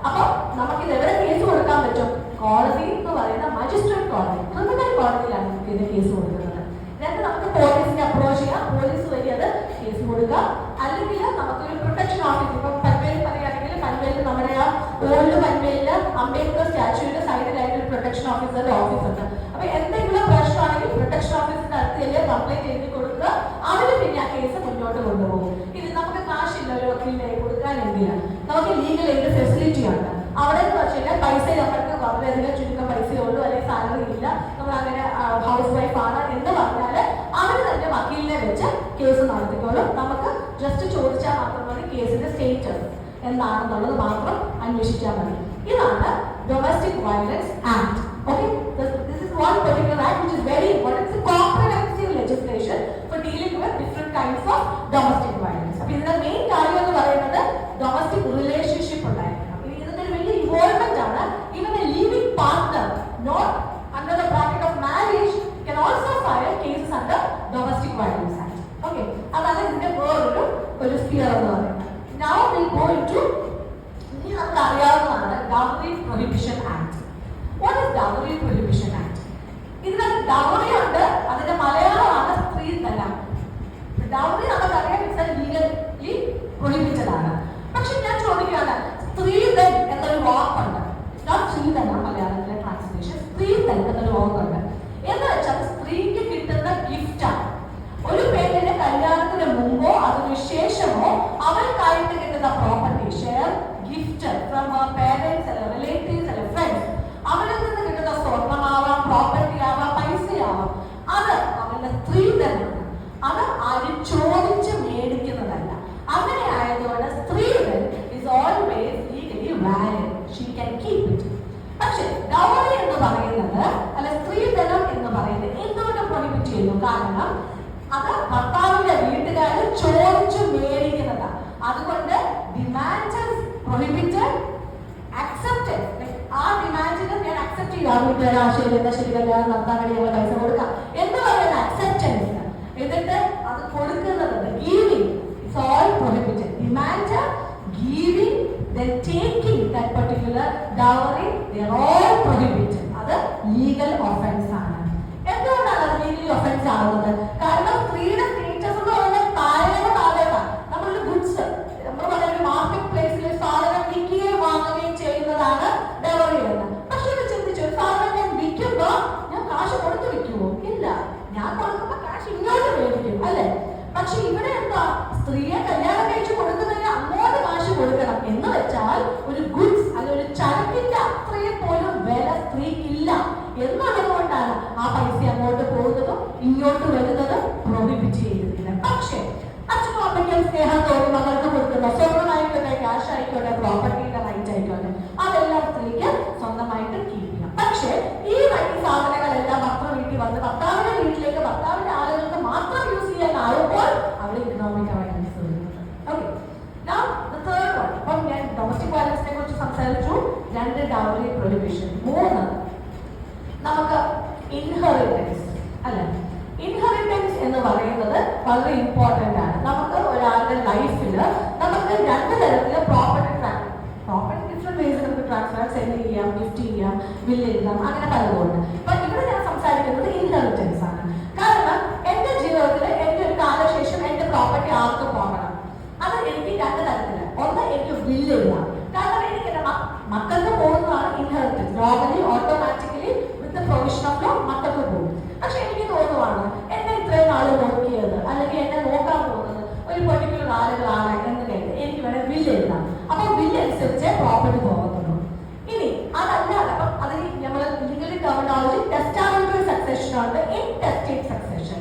അപ്പൊ നമുക്ക് ഇത് എവിടെ കേസ് കൊടുക്കാൻ പറ്റും? കോടതി എന്ന് പറയുന്ന മജിസ്ട്രേറ്റ് കോടതി, ക്രിമിനൽ കോടതിയിലാണ് നമുക്ക് ഇതിന് കേസ് കൊടുക്കുന്നത്. എന്നിട്ട് നമുക്ക് പോലീസിനെ അപ്രോച്ച് ചെയ്യാം, പോലീസ് വഴി അത് കേസ് കൊടുക്കാം. അല്ലെങ്കിൽ നമുക്കൊരു പ്രൊട്ടക്ഷൻ ഓഫീസ്, ഇപ്പൊ പൻവേൽ പറയുകയാണെങ്കിൽ പൻവേലിൽ നമ്മുടെ ആ ഓൾഡ് പൻവേലില് അംബേദ്കർ സ്റ്റാച്യൂവിന്റെ സൈഡിലായിട്ട് ഒരു പ്രൊട്ടക്ഷൻ ഓഫീസറുടെ ഓഫീസ് ഉണ്ട്. അപ്പൊ എന്തെങ്കിലും പ്രശ്നമാണെങ്കിൽ പ്രൊട്ടക്ഷൻ ഓഫീസിന്റെ അടുത്തല്ലേ കംപ്ലൈന്റ് എഴുതി കൊടുക്കുക, അവര് പിന്നെ ആ കേസ് മുന്നോട്ട് കൊണ്ടുപോകും. ഇത് നമുക്ക് കാശില്ല ഒരു വക്കീലിനെ കൊടുക്കാനെങ്കില് നമുക്ക് ലീഗൽ എയ്ഡ് ഫെസിലിറ്റി ഉണ്ട്. അവിടെ എന്ന് വെച്ചാൽ പൈസ അവർക്ക് വളരെയധികം ചുരുക്കം പൈസയേ ഉള്ളൂ, അല്ലെങ്കിൽ സാലറി ഇല്ല, നമ്മൾ അങ്ങനെ ഹൗസ് വൈഫ് ആണ് എന്ന് പറഞ്ഞാല് അവർ തന്നെ വക്കീലിനെ വെച്ച് കേസ് നടത്തിക്കോളും. നമുക്ക് ജസ്റ്റ് ചോദിച്ചാൽ മാത്രം മതി കേസിന്റെ സ്റ്റേറ്റസ് എന്താണെന്നുള്ളത് മാത്രം അന്വേഷിച്ചാൽ മതി. ഇതാണ് domestic violence act. Okay, this is one particular act which is very important. It's a comprehensive legislation for dealing with different kinds of domestic violence. അപ്പോൾ ഇതിന്റെ മെയിൻ കാര്യം എന്ന് പറയുന്നത് ഡൊമസ്റ്റിക് റിലേഷൻഷിപ്പ് ഉണ്ടായിരിക്കണം. ഇതിന്റെ ഒരു വലിയ ഇൻവോൾവ്മെന്റ് ആണ്. Even a living partner not under the bracket of marriage can also file cases under domestic violence act. Okay, അതാണ് ഇതിന്റെ വേറൊരു സ്പിയർ എന്ന് പറയുന്നത്. Now we go into ഇനി നമുക്ക് അറിയാവുന്നതാണ് dowry prohibition act. What is dowry prohibition act? ഇതിനകത്ത് dowry ഉണ്ട്, അതിന്റെ മലയാളമാണ് സ്ത്രീധനം. ഡൗറി നമുക്കറിയാം ഇറ്റ്സ് ലീഗലി പ്രൊഹിബിറ്റഡ് ആണ്. പക്ഷെ ഞാൻ ചോദിക്കുകയാണ്, സ്ത്രീധൻ എന്നൊരു വാക്കുണ്ട്, സ്ത്രീധനം മലയാളത്തിലെ ട്രാൻസ്ലേഷൻ, സ്ത്രീധൻ എന്നൊരു വാക്കുണ്ട്. എന്ന് വെച്ചാൽ സ്ത്രീക്ക് കിട്ടുന്ന ഗിഫ്റ്റാണ്. ഒരു പെണ്ണിന്റെ കല്യാണത്തിന് മുമ്പോ അതിനു ശേഷമോ അവർക്കായിട്ട് കിട്ടുന്ന property, share, gift from parents അല്ല റിലേറ്റീവ്സ് അല്ല ഫ്രണ്ട്സ്, അവരിൽ നിന്ന് കിട്ടുന്ന സ്വർണമാവാം, പ്രോപ്പർട്ടി ആവാം, പൈസയാവാം, അത് അവരുടെ സ്ത്രീധനമാണ്. അത് ആരും ചോദിച്ച് മേടിക്കുന്നതല്ല. അങ്ങനെ ആയതുകൊണ്ട് stridhan is always legally valid, she can keep it. പക്ഷെ ഡൗറി എന്ന് പറയുന്നത് അല്ല സ്ത്രീധനം എന്ന് പറയുന്നത് എന്തുകൊണ്ട് പ്രൊഹിബിറ്റ് ചെയ്യുന്നു? കാരണം അത് ഭർത്താവിന്റെ വീട്ടുകാര് ചോദിച്ചു മേടിക്കുന്നതാണ്. അതുകൊണ്ട് ഡിമാൻഡ് പ്രൊഹിബിറ്റഡ്, അക്സെപ്റ്റഡ്. ആ ഡിമാൻഡിന് ഞാൻ അക്സെപ്റ്റ് ചെയ്യാം, ശരി കല്യാണം നടത്താൻ വേണ്ടി ഞങ്ങൾ പൈസ കൊടുക്കാം എന്ന് പറയുന്ന അക്സെപ്റ്റൻസ്. എന്നിട്ട് അത് കൊടുക്കുന്നത് giving it's all prohibited. Demand, giving, then taking that particular dowry, they are all prohibited. അത് ലീഗൽ ഒഫൻസ് ആണ്. എന്തുകൊണ്ടാണ് അത് ലീഗലി ഒഫൻസ് ആവുന്നത്? കാരണം സ്ത്രീയുടെ സ്റ്റേറ്റസ് എന്ന് പറയുന്നത് താഴെയാണ്. നമ്മളൊരു ഗുഡ്സ്, നമ്മൾ പറയുന്ന മാർക്കറ്റ് പ്ലേസിൽ സാധനം വിൽക്കുകയും വാങ്ങുകയും ചെയ്യുന്നതാണ് ഡൗറി എന്ന്. പക്ഷെ ഇത് ചിന്തിച്ചു, സാധനം ഞാൻ വിൽക്കുമ്പോ ഞാൻ കാശ് കൊടുത്ത് വിൽക്കുമോ? ഇല്ല, ഞാൻ കൊടുക്കുമ്പോ കാശ് ഇങ്ങോട്ട് മേടിക്കും അല്ലെ. പക്ഷെ ഇവിടെ എന്താ, സ്ത്രീയെ കല്യാണം കഴിച്ച് കൊടുക്കുന്നതിന് അങ്ങോട്ട് കാശ് കൊടുക്കണം എന്ന് വെച്ചാൽ ഒരു ഗുഡ്സ് അല്ലെ ഒരു ചരക്കിന്റെ അത്രയും പോലും വില സ്ത്രീക്കില്ല എന്നുള്ളതുകൊണ്ടാണ് ആ പൈസ അങ്ങോട്ട് പോകുന്നതും ഇങ്ങോട്ട് വരുന്നതും പ്രൊഹിബിറ്റ് ചെയ്തിട്ടില്ല. പക്ഷെ അച്ഛനും അമ്മയ്ക്കും സ്നേഹം തോന്നി മകൾക്ക് കൊടുക്കുന്ന സ്വർണ്ണമായിക്കോട്ടെ, ക്യാഷ് ആയിക്കോട്ടെ, പ്രോപ്പർട്ടിയുടെ റൈറ്റ് ആയിക്കോട്ടെ, അതെല്ലാം സ്ത്രീക്ക് സ്വന്തമായിട്ട് കീപ്പ് ചെയ്യാം. പക്ഷെ ഈ വഴി സാധനങ്ങളെല്ലാം ഭർത്താവ് വീട്ടിൽ വന്ന് ഭർത്താവിന്റെ വീട്ടിലേക്ക് ഭർത്താവിന്റെ ആളുകൾക്ക് മാത്രം യൂസ് ചെയ്യാനാവുമ്പോൾ അവിടെ ഇക്കണോമിക് വയലൻസ് വരുന്നുണ്ട്. Okay, now the third one. അപ്പം ഞാൻ ഡൊമസ്റ്റിക് വയലൻസിനെ കുറിച്ച് സംസാരിച്ചു, 2 ഡൗറി പ്രൊഹിബിഷൻ. 3 നമുക്ക് ഇൻഹെറിറ്റൻസ് അല്ലെ. ഇൻഹെറിറ്റൻസ് എന്ന് പറയുന്നത് വളരെ ഇമ്പോർട്ടന്റ് ആണ്. നമുക്ക് ഒരാളുടെ ലൈഫിൽ നമുക്ക് 2 തരത്തില് പ്രോപ്പർട്ടി ഡിഫറെന്റ് വേസ് നമുക്ക് ട്രാൻസ്ഫർ, സെൻഡ് ചെയ്യാം, ഗിഫ്റ്റ് ചെയ്യാം, വില്ല് എഴുതാം, അങ്ങനെ പലതുകൊണ്ട്. അപ്പൊ ഇവിടെ ഞാൻ സംസാരിക്കുന്നത് ഇൻഹെറിറ്റൻസ് ആണ്. കാരണം എന്റെ ജീവിതത്തിൽ എന്റെ ഒരു കാലശേഷം എന്റെ പ്രോപ്പർട്ടി ആർക്ക് പോകണം, അത് എനിക്ക് 2 തരത്തില്. ഒന്ന്, എനിക്ക് വില്ല് എഴുതാം. കാരണം എനിക്ക് എന്റെ മക്കൾക്ക് പോകുന്നതാണ് inheritance. Normally automatically with the provision of law മക്കൾക്ക് പോകും. പക്ഷെ എനിക്ക് തോന്നുവാണ് എന്നെ ഇത്രയും നാൾ നോക്കിയത് അല്ലെങ്കിൽ എന്നെ നോക്കാൻ പോകുന്നത് ഒരു പെർട്ടിക്കുലർ ആളുകളാണ് എന്ന് കേട്ട് എനിക്ക് വേണേൽ ബില്ല് എഴുതാം. അപ്പൊ ബില്ല് അനുസരിച്ച് പ്രോപ്പർട്ടി പോകത്തുള്ളൂ. ഇനി അതല്ലാതെ അപ്പം അതിന് നമ്മൾ ലീഗലി ടെർമിനോളജി ടെസ്റ്റാമെന്ററി സക്സഷൻ ഉണ്ട്, ഇൻടെസ്റ്റേറ്റ് സക്സഷൻ.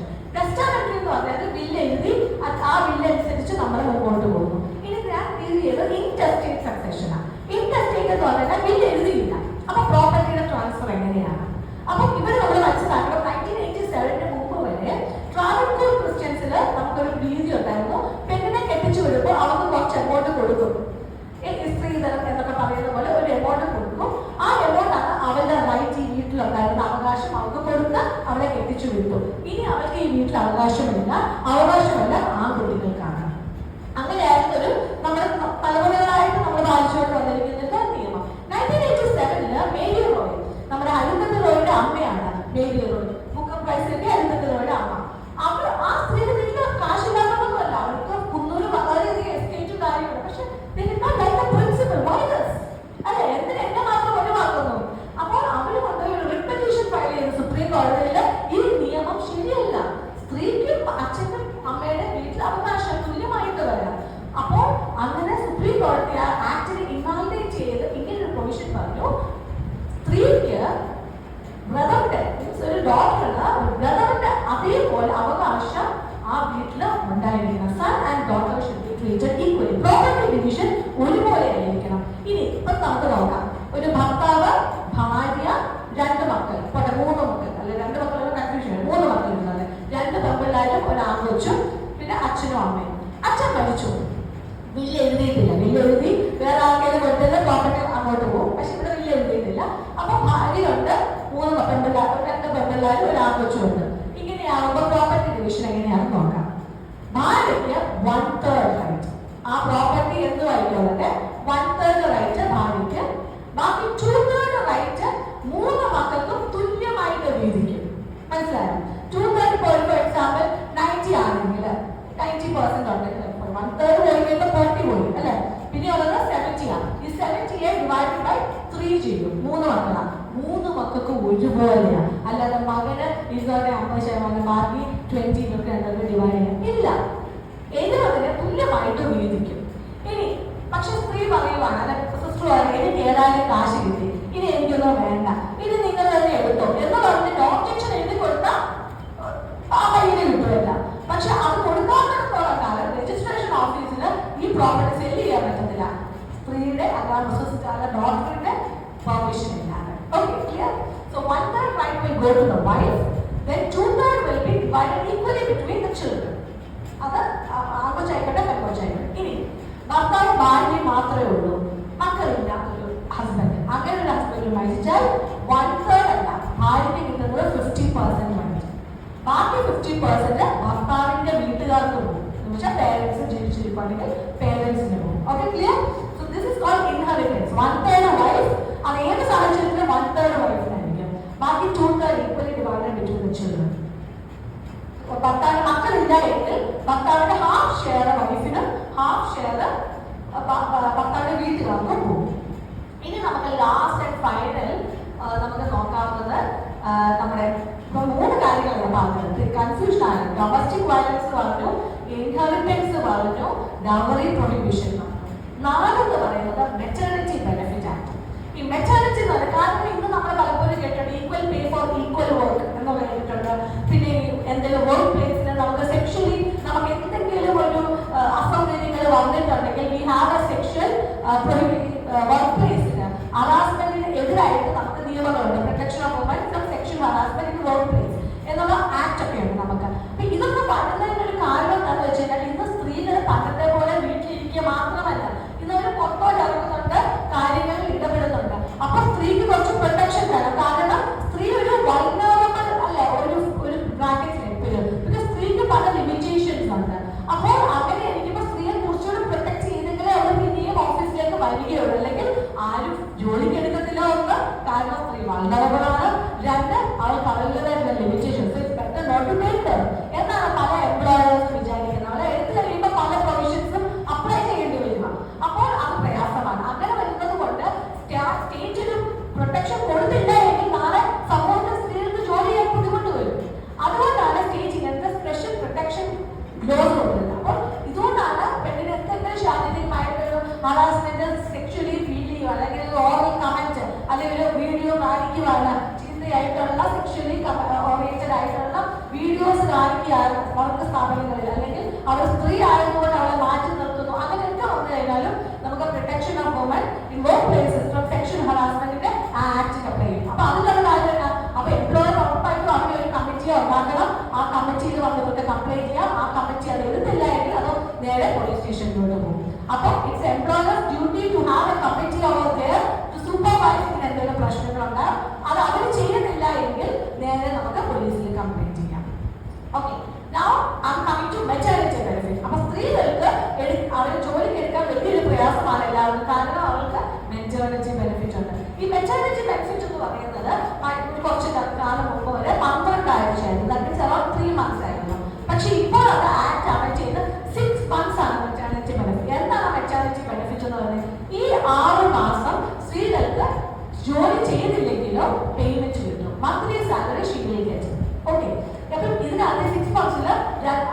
ഇനി അവർക്ക് ഈ വീട്ടിൽ അവകാശമില്ല ആൺകുട്ടികൾക്കാണ്. അങ്ങനെയായിരുന്നു ഒരു നമ്മുടെ തലമുറകളായിട്ട് നമ്മൾ പാലിച്ചുകൊണ്ട് വന്നിരിക്കുന്ന നിയമം. 1987 മേരി റോയ്, നമ്മുടെ അരുന്ധതി റോയുടെ അമ്മയാണ് മേരി റോയ്, ബുക്കർ പ്രൈസിന്റെ അരുന്ധതി റോയുടെ അമ്മ. അവർ ആ സ്ത്രീയുടെ വീട്ടിൽ കാശില്ലാത്തതൊന്നുമല്ല, അവർക്ക് കുന്നൂര് വളരെയധികം എസ്കേറ്റും കാര്യമുണ്ട്. പക്ഷെ അല്ലെ, എന്തിന് എന്നെ മാത്രം ഒഴിവാക്കുന്നു? അപ്പോൾ അവര് കൊണ്ടുപോയി ഒരു റിട്ട് പെറ്റീഷൻ ഫയൽ ചെയ്ത് സുപ്രീം കോടതിയിൽ ഈ നിയമം ശരിയല്ല, സ്ത്രീക്കും അച്ഛനും അമ്മയുടെ വീട്ടിൽ അവകാശം തുല്യമായിട്ട് വരാം. അപ്പോൾ അങ്ങനെ സുപ്രീം കോടതി ആ ആക്ടിനെ ഇൻവാലിഡേറ്റ് ചെയ്ത് ഇങ്ങനെ ഒരു പ്രൊവിഷൻ പറഞ്ഞു, സ്ത്രീക്ക് ബ്രദറിന്റെ ഒരു ഡോട്ടറിന് ബ്രദറിന്റെ അതേപോലെ അവകാശം ആ വീട്ടിൽ ഉണ്ടായിരിക്കണം. Son and daughter should be treated equally. Property division ഒരുപോലെ ആയിരിക്കണം. ഇനി ഇപ്പൊ നമുക്ക് നോക്കാം, ഒരു ഭർത്താവ്, ഭാര്യ, 2 മക്കൾ, 3 മക്കൾ, അല്ലെ 2 മക്കളുടെ കൺഫ്യൂഷൻ, 3 മക്കളുള്ളത്, 2 പെൺപിള്ളേരും ഒരു ആൺകൊച്ചും പിന്നെ അച്ഛനും അമ്മയും. അച്ഛൻ മരിച്ചു, വില്ല് എഴുതിയിട്ടില്ല, വില്ല് എഴുതി വേറെ ആൾക്കാരെ കൊടുത്തത് പ്രോപ്പർട്ടി അങ്ങോട്ട് പോകും, പക്ഷെ ഇവിടെ വില്ല് എഴുതിയിട്ടില്ല. അപ്പൊ ഭാര്യയുണ്ട്, 2 പെൺപിള്ളേരും ഒരു ആൺകൊച്ചും ഉണ്ട്. ഇങ്ങനെയാകുമ്പോൾ പ്രോപ്പർട്ടി ഡിവിഷൻ എങ്ങനെയാണെന്ന് നോക്കാം. ഭാര്യയ്ക്ക് 1/3 റൈറ്റ്, ആ പ്രോപ്പർട്ടി എന്തുമായിക്കോട്ടെ 1/3 റൈറ്റ് ഭാര്യയ്ക്ക്, ബാക്കി 2/3 റൈറ്റ് 3 മക്കൾക്കും തുല്യമായിട്ട് വീതിക്കും. മനസ്സിലായോ? 2/3 ഫോർ എക്സാമ്പിൾ 90 ആണെങ്കിൽ 90% ഉണ്ടെങ്കിൽ 1/3 പോയി കഴിയുമ്പോൾ 40 പോയി അല്ലെ, പിന്നെ ഉള്ളത് 70 ആണ്. ഈ 70 ഡിവൈഡ് ബൈ 3 ചെയ്യും. 3 മക്കളാണ്, 3 മക്കൾക്ക് ഒരുപോലെയാണ്. അല്ലാതെ മകന് 50% ബാക്കി 20 ഡിവൈഡ് ചെയ്യാൻ ഇല്ല, 70 തുല്യമായിട്ട് വീതിക്കും. ഇനി പക്ഷെ സ്ത്രീ പറയുവാണ്, അല്ലെ സിസ്റ്റർ പറയുന്നത്, എനിക്ക് ഏതായാലും കാശ് കിട്ടി, ഇനി എനിക്കൊന്നും വേണ്ട, ഇത് നിങ്ങൾ തന്നെ എടുത്തോ എന്ന് പറഞ്ഞിട്ട് ഒബ്ജക്ഷൻ എഴുതി കൊടുത്താൽ ആ കയ്യിൽ കിട്ടുമല്ല. പക്ഷെ അത് കൊടുക്കാത്തടത്തോളം കാലം രജിസ്ട്രേഷൻ ഓഫീസിൽ ഈ പ്രോപ്പർട്ടി സെല്ല് ചെയ്യാൻ പറ്റത്തില്ല, സ്ത്രീയുടെ അല്ലാതെ ഡോക്ടറിന്റെ പെർമിഷൻ ഇല്ലാതെ. Okay, clear? So 1/3 right will go to the wife, then 2/3 will be divided equally between the children. അത് ആൺകൊച്ചായിക്കോട്ടെ പെൺകൊച്ചായിക്കോട്ടെ. ഇനി ഭർത്താവ് ഭാര്യ മാത്രമേ ഉള്ളൂ, മക്കളില്ല, ഒരു ഹസ്ബൻഡ്, അങ്ങനെ ഒരു ഹസ്ബൻഡ് മരിച്ചാൽ 1/3 അല്ല, ഭാര്യയ്ക്ക് കിട്ടുന്നത് 50% വേണ്ടി, ബാക്കി 50% ഭർത്താവിന്റെ വീട്ടുകാർക്ക് പോകും. എന്ന് വെച്ചാൽ പേരൻസ് ജീവിച്ചിരിപ്പുണ്ടെങ്കിൽ പേരൻസിന് പോകും. Okay, clear? So this is called inheritance. 1/3 wife, അത് ഏത് സാഹചര്യത്തിലും 1/3 വൈഫിനായിരിക്കും, ബാക്കി 2/3 equally divided between the children. ഭർത്താവിന് മക്കളില്ല എങ്കിൽ ഭർത്താവിന്റെ ഹാഫ് ഷെയർ വൈഫിനും ഹാഫ് ഷെയർ ഭർത്താവിന്റെ വീട്ടുകാർക്കും പോകും. ഇനി നമുക്ക് ലാസ്റ്റ് ആൻഡ് ഫൈനൽ നമുക്ക് നോക്കാവുന്നത് നമ്മുടെ 3 കാര്യങ്ങളാണ് പറഞ്ഞത്. കൺഫ്യൂഷൻ ആണ്. ഡൊമസ്റ്റിക് വയലൻസ് പറഞ്ഞു, ഇൻഹെറിറ്റൻസ് പറഞ്ഞു, ഡൗറി പ്രൊഹിബിഷൻ പറഞ്ഞു. 4 പറയുന്നത് മെറ്റേണിറ്റി ബെനിഫിറ്റ് ആക്ട്. ഈ മെറ്റേണിറ്റി എന്ന് പറയുന്നത്, കാരണം ഇന്ന് നമ്മൾ പലപ്പോഴും കേട്ടിട്ടുണ്ട് equal pay for equal work എന്ന് കേട്ടിട്ടുണ്ട്. പിന്നെ എന്തെങ്കിലും വർക്ക് പ്ലേസിൽ നമുക്ക് സെക്ഷലി നമുക്ക് എന്തെങ്കിലും ഒരു അസൗകര്യങ്ങൾ വന്നിട്ടുണ്ടെങ്കിൽ we have a section work പ്ലേസിന് ഹറാസ്മെന്റിന് എതിരായിട്ട് നമുക്ക് നിയമങ്ങളുണ്ട്. Protection of woman from sexual harassment in workplace എന്നുള്ള ആക്ട് ഒക്കെ ഉണ്ട് നമുക്ക്. അപ്പൊ ഇതൊക്കെ പറയുന്നതിന് ഒരു കാരണം എന്താണെന്ന് വെച്ച് കഴിഞ്ഞാൽ, ഇന്ന് സ്ത്രീകൾ പണ്ടത്തെ പോലെ വീട്ടിലിരിക്കുക മാത്രമല്ല, ഇന്ന് അവർ പുറത്തോട്ട് ഇറങ്ങുന്നുണ്ട്, കാര്യങ്ങളിൽ ഇടപെടുന്നുണ്ട്. അപ്പൊ സ്ത്രീക്ക് കുറച്ച് പ്രൊട്ടക്ഷൻ വേണം. കാരണം സ്ത്രീ ഒരു വൾനറബിൾ അല്ല, ഒരു ബ്രാക്കറ്റിൽ എപ്പോഴും, പിന്നെ സ്ത്രീക്ക് പല ലിമിറ്റേഷൻസ് ഉണ്ട്. അപ്പോൾ അങ്ങനെ എനിക്കിപ്പോ സ്ത്രീയെ കുറച്ചുകൂടി പ്രൊട്ടക്ട് ചെയ്തെങ്കിലേ അവർ പിന്നെയും ഓഫീസിലേക്ക് വരികയുള്ളൂ, അല്ലെങ്കിൽ ആരും ജോലിക്ക് എടുക്കത്തില്ല. ഒന്ന്, കാരണം സ്ത്രീ വൾനറബിൾ ആണ്. 2, അവർക്ക് അവരുടേതായിട്ടുള്ള ലിമിറ്റേഷൻസ് എന്നാണ് പല എംപ്ലോയേഴ്സ് വിചാരിക്കുന്നത്. അവരെ എടുത്തു കഴിയുമ്പോൾ പല പ്രൊവിഷൻസും അപ്ലൈ ചെയ്യേണ്ടി വരിക. അപ്പോൾ അത് പ്രയാസമാണ്. അങ്ങനെ വരുന്നത് കൊണ്ട് സ്റ്റേറ്റ് ഒരു പ്രൊട്ടക്ഷൻ കൊടുത്തില്ല എങ്കിൽ നാളെ സമൂഹത്തിൽ സ്ത്രീകൾക്ക് ജോലി ചെയ്യാൻ ബുദ്ധിമുട്ട് വരും. അതുകൊണ്ടാണ് സ്റ്റേറ്റ് ഇങ്ങനത്തെ സ്പെഷ്യൽ പ്രൊട്ടക്ഷൻ ലോസ് കൊടുക്കുന്നത്. അപ്പോൾ ഇതുകൊണ്ടാണ് പെണ്ണിന് എന്തെങ്കിലും ശാരീരികമായിട്ടൊരു ഹറാസ്മെന്റ്, സെക്ഷലി ഫീൽ ചെയ്യുക, അല്ലെങ്കിൽ ഒരു ഓറൽ കമന്റ്, അല്ലെങ്കിൽ ഒരു വീഡിയോ കാണിക്കുവാണ്, ആയിട്ടുള്ള സെക്ഷലി ഓറിയന്റഡ് ആയിട്ടുള്ള വീഡിയോസ് കാണിക്കുകയാണ് വർക്ക് സ്ഥാപനങ്ങളിൽ, അല്ലെങ്കിൽ അവർ സ്ത്രീ ആയതുകൊണ്ട് അവളെ മാറ്റി നിർത്തുന്നു, അങ്ങനെയൊക്കെ വന്നു കഴിഞ്ഞാലും നമുക്ക് protection of woman in workplaces from sexual ഹറാസ്മെന്റിന്റെ ആക്ട് അപ്ലൈ ചെയ്യും. അപ്പൊ അതിനുള്ള കാര്യമില്ല. അപ്പൊ എംപ്ലോയർ ഉറപ്പായിട്ടും അവിടെ ഒരു കമ്മിറ്റിയെ ഉണ്ടാക്കണം. ആ കമ്മിറ്റിയിൽ വന്നിട്ട് കംപ്ലൈന്റ് ചെയ്യാം. ആ കമ്മിറ്റി അത് എടുത്തില്ല എങ്കിൽ അത് നേരെ പോലീസ് സ്റ്റേഷനിലോട്ട് പോകും. അപ്പൊ it's employer duty to have a committee over there to supervise. എന്തെങ്കിലും പ്രശ്നങ്ങളുണ്ട്, അത് അവർ ചെയ്യുന്നില്ല എങ്കിൽ നേരെ നമുക്ക് പോലീസിൽ കംപ്ലൈന്റ് ചെയ്യാം. months ആയിരുന്നു. പക്ഷെ ഇപ്പോൾ അത് ആക്ട് അമെൻഡ് ചെയ്ത് 6 months ആണ് മെറ്റേണിറ്റി ബെനിഫിറ്റ്. എന്താണ് മെറ്റേണിറ്റി ബെനിഫിറ്റ് എന്ന് പറയുന്നത്? ഈ 6 മാസം സ്ത്രീകൾക്ക് ജോലി ചെയ്തില്ലെങ്കിലോ പേയ്മെന്റ് കിട്ടും. Monthly salary she will get. Okay, അപ്പം ഇതിനകത്ത് 6 months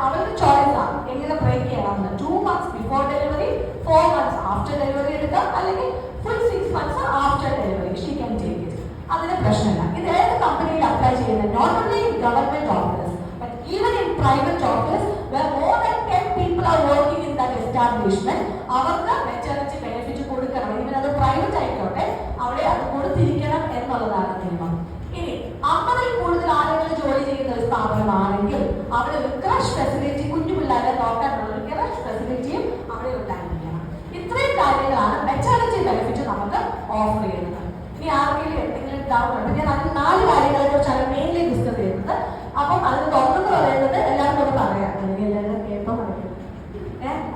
അവരുടെ ചോയ്സ് ആണ് എങ്ങനെ ബ്രേക്ക് ചെയ്യണമെന്ന്. 2 months before delivery, 4 months after delivery എടുക്കാം, അല്ലെങ്കിൽ full 6 months after delivery she can take it. അതിന് പ്രശ്നമില്ല. ഇത് ഏത് കമ്പനിയിൽ അപ്ലൈ ചെയ്യുന്നത്? Not only in government office but even in private office where more than 10 people are working in that establishment, അവർക്ക് maternity benefit കൊടുക്കണം. ഈവൻ അത് private ആയിക്കോട്ടെ, അവിടെ അത് കൊടുത്തിരിക്കണം എന്നുള്ളതാണ് നിയമം. ഇനി 50-ൽ കൂടുതൽ ആളുകൾ ജോലി ചെയ്യുന്ന ഒരു സ്ഥാപനമാണെങ്കിൽ അവിടെ ഒരു ക്രഷ് ഫെസിലിറ്റി, കുഞ്ഞു പിള്ളേരെ നോക്കാനുള്ള ഒരു ക്രഷ് ഫെസിലിറ്റിയും അവിടെ ഉണ്ടായിരിക്കണം. ഇത്രയും കാര്യങ്ങളാണ് മെറ്റേണിറ്റി ബെനിഫിറ്റ് നമുക്ക് ഓഫർ ചെയ്യുന്നത്. ഇനി ആർക്കെങ്കിലും എന്തെങ്കിലും ഡൗട്ട് ഉണ്ട്? ഞാൻ അതിൽ 4 കാര്യങ്ങളെ കുറിച്ചാണ് മെയിൻലി ഡിസ്കസ് ചെയ്യുന്നത്. അപ്പം അതിന് തുറന്നു പറയുന്നത് എല്ലാവരും പറയാം, അല്ലെങ്കിൽ എല്ലാവരും കേൾക്കാൻ പറയുന്നത്.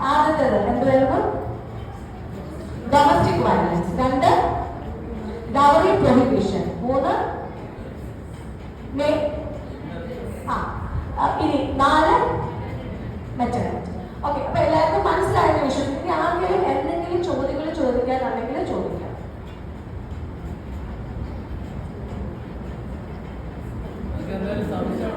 ആദ്യത്തേത് എന്തുവായിരുന്നു? Domestic violence. 2 dowry prohibition. 3 ഇനി 4 മെറ്റേണിറ്റി. ഓക്കെ, അപ്പൊ എല്ലാവർക്കും മനസ്സിലായെന്ന് വിശ്വസിക്കുന്നു. ആരെങ്കിലും എന്തെങ്കിലും ചോദ്യങ്ങൾ ചോദിക്കാനുണ്ടെങ്കിൽ ചോദിക്കാം. സംശയം